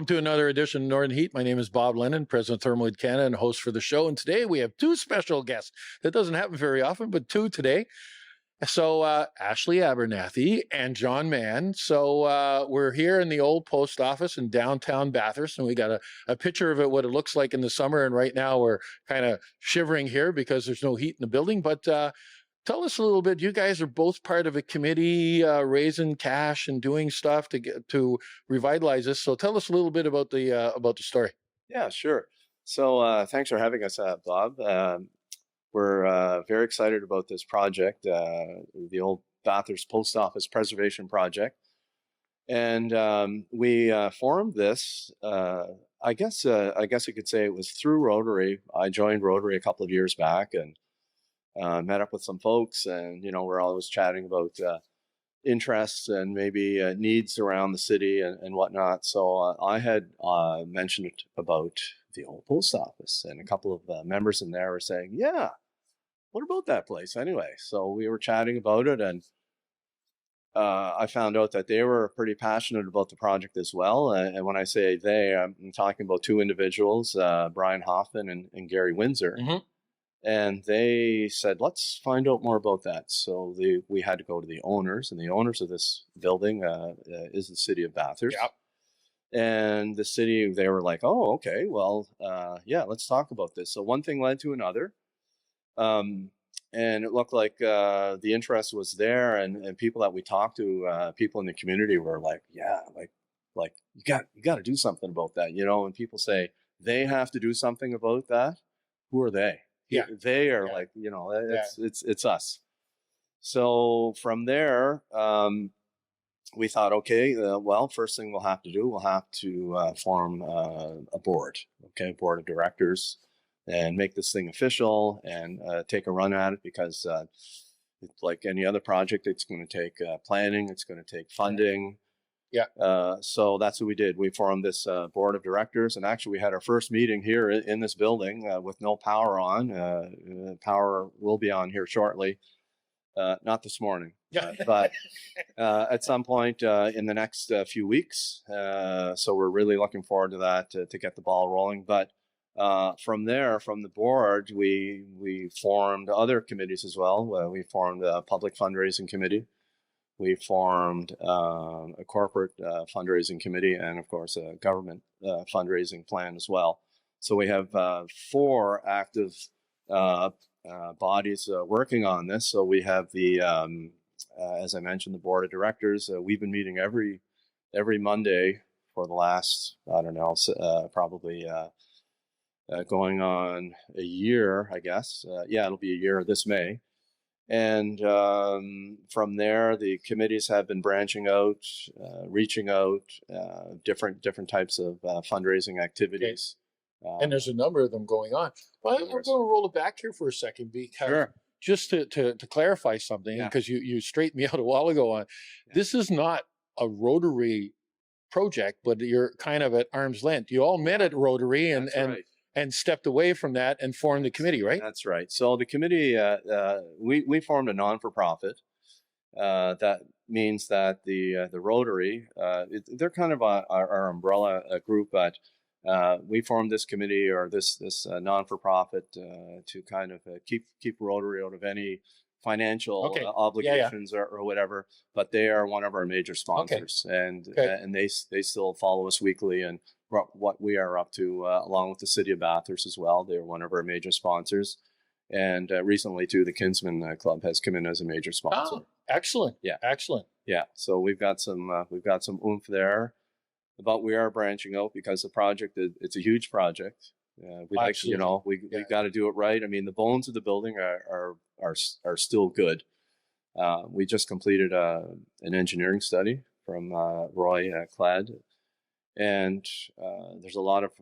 Welcome to another edition of Northern Heat. My name is Bob Lennon, President of ThermalWood Canada and host for the show. And today we have two special guests. That doesn't happen very often, but two today. So Ashley Abernethy and John Mann. So we're here in the old post office in downtown Bathurst, and we got a picture of it, what it looks like in the summer. And right now we're kind of shivering here because there's no heat in the building. But tell us a little bit. You guys are both part of a committee raising cash and doing stuff to revitalize this. So tell us a little bit about the story. Yeah, sure. So thanks for having us, Bob. We're very excited about this project, the Old Bathurst Post Office Preservation Project, and we formed this. I guess you could say it was through Rotary. I joined Rotary a couple of years back and met up with some folks, and we're always chatting about interests and maybe needs around the city and whatnot. So I had mentioned about the old post office, and a couple of members in there were saying, "Yeah, what about that place anyway?" So we were chatting about it, and I found out that they were pretty passionate about the project as well. And when I say they, I'm talking about two individuals, Brian Hoffman and Gary Windsor. Mm-hmm. And they said, let's find out more about that. So we had to go to the owners, and the owners of this building is the city of Bathurst. Yep. And the city, they were like, oh, okay, well, yeah, let's talk about this. So one thing led to another. And it looked like the interest was there, and people that we talked to, people in the community were like, yeah, like you got to do something about that, And people say they have to do something about that. Who are they? Yeah, they are like, it's us. So from there, we thought, okay, well, first thing we'll have to do, we'll have to form a board, board of directors, and make this thing official and take a run at it, because like any other project, it's going to take planning, it's going to take funding. Yeah. So that's what we did. We formed this board of directors, and actually we had our first meeting here in this building with no power on. Power will be on here shortly. Not this morning, but at some point in the next few weeks. So we're really looking forward to that, to get the ball rolling. But from there, from the board, we formed other committees as well. We formed a public fundraising committee. We formed a corporate fundraising committee, and of course a government fundraising plan as well. So we have 4 active bodies working on this. So we have the, as I mentioned, the board of directors. We've been meeting every Monday for the last, I don't know, probably going on a year, I guess. Yeah, it'll be a year this May. And from there, the committees have been branching out, reaching out, different types of fundraising activities. And there's a number of them going on. But I'm going to roll it back here for a second, because Sure. just to clarify something, because you straightened me out a while ago on, this is not a Rotary project, but you're kind of at arm's length. You all met at Rotary and stepped away from that and formed the committee, right? That's right. So the committee, we formed a non-for-profit. That means that the Rotary, they're kind of our umbrella group, but we formed this committee, or this non-for-profit, to kind of keep Rotary out of any financial obligations or whatever. But they are one of our major sponsors, and they still follow us weekly and what we are up to, along with the city of Bathurst as well. They're one of our major sponsors, and recently too, the Kinsman Club has come in as a major sponsor. Oh, excellent! Yeah, excellent. Yeah, so we've got some oomph there. But we are branching out because the project, it's a huge project. We like, we got to do it right. I mean, the bones of the building are still good. We just completed an engineering study from Roy Cladd. And there's a lot of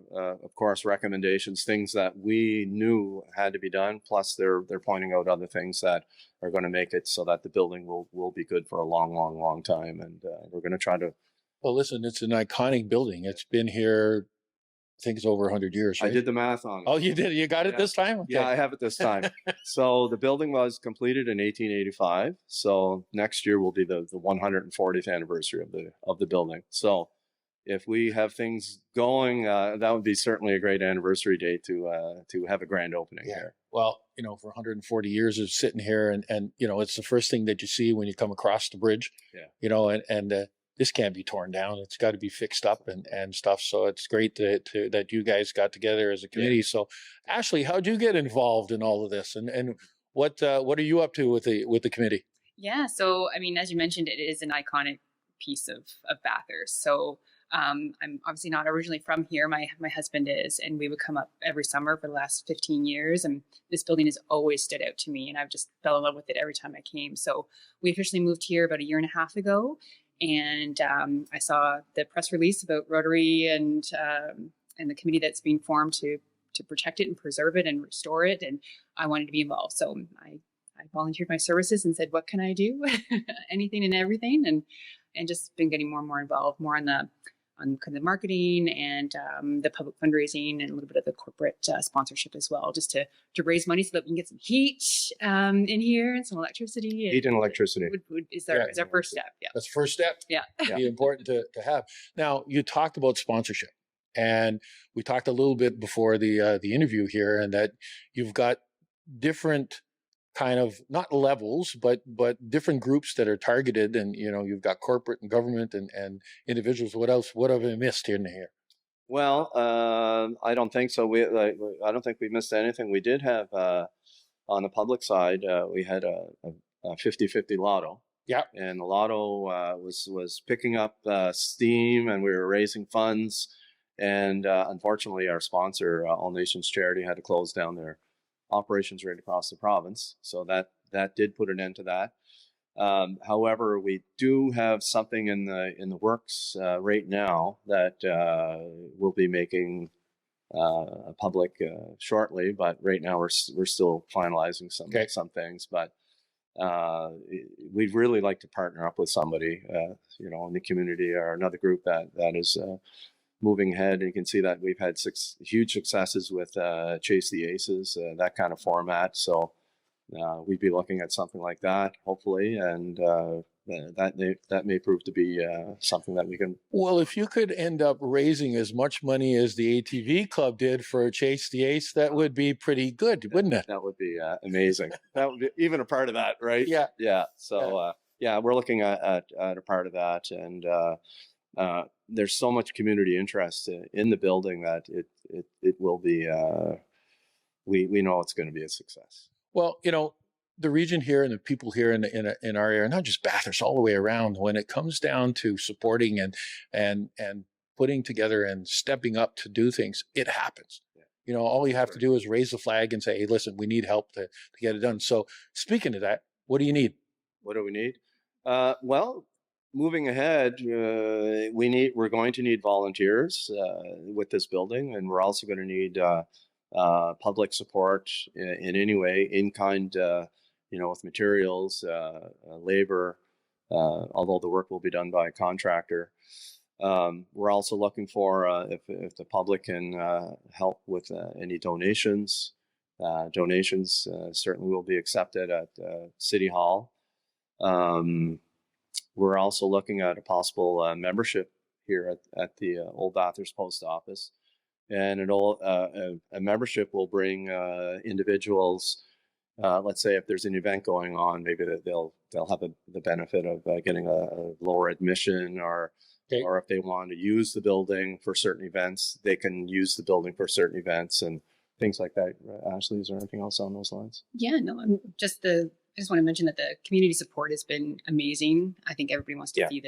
course, recommendations, things that we knew had to be done. Plus, they're pointing out other things that are going to make it so that the building will be good for a long time. And we're going to try to. Well, listen, it's an iconic building. It's been here, I think it's over 100 years, right? I did the math on it. Oh, you did? You got it this time? Okay. Yeah, I have it this time. So the building was completed in 1885. So next year will be the 140th anniversary of the building. So if we have things going, that would be certainly a great anniversary date to have a grand opening here. Well, for 140 years of sitting here, and it's the first thing that you see when you come across the bridge. Yeah. And this can't be torn down. It's got to be fixed up and stuff. So it's great that you guys got together as a committee. Yeah. So, Ashley, how'd you get involved in all of this, and what are you up to with the committee? Yeah. So, I mean, as you mentioned, it is an iconic piece of Bathurst. So. I'm obviously not originally from here. My husband is, and we would come up every summer for the last 15 years. And this building has always stood out to me, and I've just fell in love with it every time I came. So we officially moved here about 1.5 years ago, and I saw the press release about Rotary and the committee that's being formed to protect it and preserve it and restore it. And I wanted to be involved, so I volunteered my services and said, "What can I do?" Anything and everything, and just been getting more and more involved, more on kind of marketing and the public fundraising and a little bit of the corporate sponsorship as well, just to raise money so that we can get some heat in here and some electricity. Heat and electricity is our first step. Yeah, that's the first step. Yeah, be important to have. Now, you talked about sponsorship, and we talked a little bit before the interview here, and that you've got different kind of not levels, but different groups that are targeted, and you've got corporate and government and individuals. What else? What have I missed in here? Well, I don't think so. I don't think we missed anything. We did have on the public side, we had a 50-50 lotto. Yeah, and the lotto was picking up steam, and we were raising funds. And unfortunately, our sponsor, All Nations Charity, had to close down their operations right across the province, so that did put an end to that. However, we do have something in the works right now that we'll be making public shortly. But right now we're still finalizing some things. But we'd really like to partner up with somebody, in the community or another group that is moving ahead. And you can see that we've had huge successes with Chase the Aces, that kind of format. So we'd be looking at something like that, hopefully, and that may prove to be something that we can. Well, if you could end up raising as much money as the ATV Club did for Chase the Ace, that would be pretty good, wouldn't it? That would be amazing. That would be even a part of that, right? Yeah. Yeah. So we're looking at a part of that, and there's so much community interest in the building that it will be. We know it's going to be a success. Well, the region here and the people here in our area, not just Bathurst, all the way around, when it comes down to supporting and putting together and stepping up to do things, it happens. Yeah. All you have to do is raise the flag and say, "Hey, listen, we need help to get it done." So, speaking of that, what do you need? What do we need? Well, moving ahead, we're going to need volunteers with this building, and we're also going to need public support in any way, in kind, with materials, labor, although the work will be done by a contractor. We're also looking for if the public can help with any donations. Donations certainly will be accepted at City Hall. We're also looking at a possible membership here at the Old Bathurst Post Office, and a membership will bring individuals. Let's say if there's an event going on, maybe they'll have the benefit of getting a lower admission, or if they want to use the building for certain events, they can use the building for certain events and things like that. Ashley, is there anything else on those lines? Yeah, no, I just want to mention that the community support has been amazing. I think everybody wants to see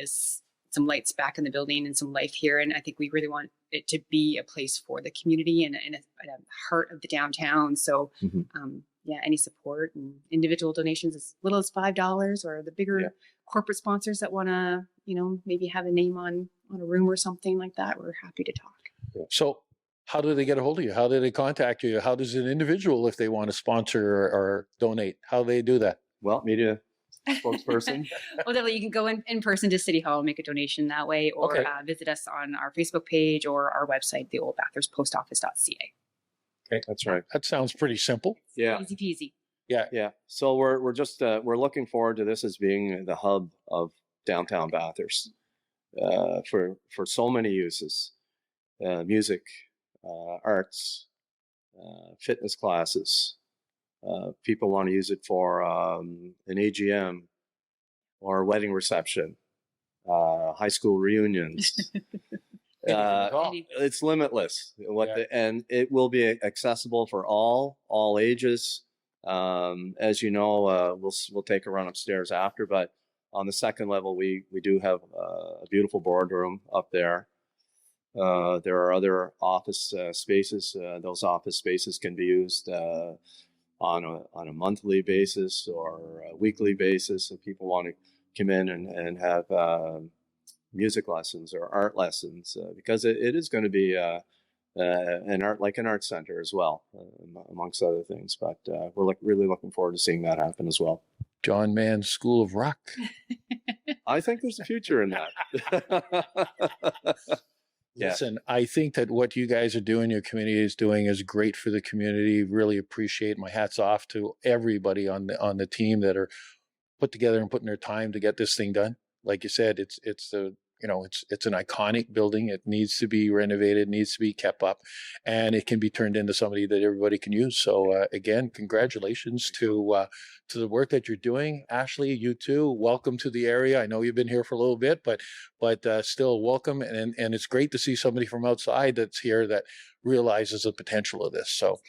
some lights back in the building and some life here. And I think we really want it to be a place for the community and at the heart of the downtown. So, any support and individual donations as little as $5, or the bigger corporate sponsors that want to, maybe have a name on a room or something like that, we're happy to talk. Yeah. So how do they get a hold of you? How do they contact you? How does an individual, if they want to sponsor or donate, how do they do that? Well, media spokesperson. Well, definitely you can go in person to City Hall and make a donation that way, or visit us on our Facebook page or our website, the oldbathurstpostoffice.ca. Okay, that's right. That sounds pretty simple. Yeah. Easy peasy. Yeah. So we're just we're looking forward to this as being the hub of downtown Bathurst. for so many uses, music, arts, fitness classes. People want to use it for an AGM or a wedding reception, high school reunions. It's limitless. And it will be accessible for all ages. As you know, we'll take a run upstairs after, but on the second level, we do have a beautiful boardroom up there. There are other office spaces. Those office spaces can be used on a monthly basis or a weekly basis if people want to come in and have music lessons or art lessons, because it is going to be an art center as well, amongst other things. But we're really looking forward to seeing that happen as well. John Mann School of Rock. I think there's a future in that. Listen, I think that what you guys are doing, your community is doing, is great for the community. Really appreciate. My hat's off to everybody on the team that are put together and putting their time to get this thing done. Like you said, it's an iconic building. It needs to be renovated, needs to be kept up, and it can be turned into somebody that everybody can use. So again, congratulations to the work that you're doing. Ashley, you too. Welcome to the area. I know you've been here for a little bit, but still welcome. And it's great to see somebody from outside that's here that realizes the potential of this. So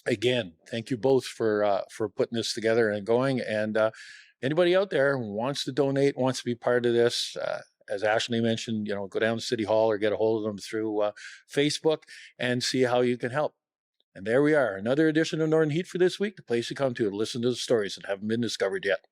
again, thank you both for putting this together and going. And anybody out there who wants to donate, wants to be part of this, as Ashley mentioned, go down to City Hall or get a hold of them through Facebook and see how you can help. And there we are, another edition of Northern Heat for this week, the place to come to listen to the stories that haven't been discovered yet.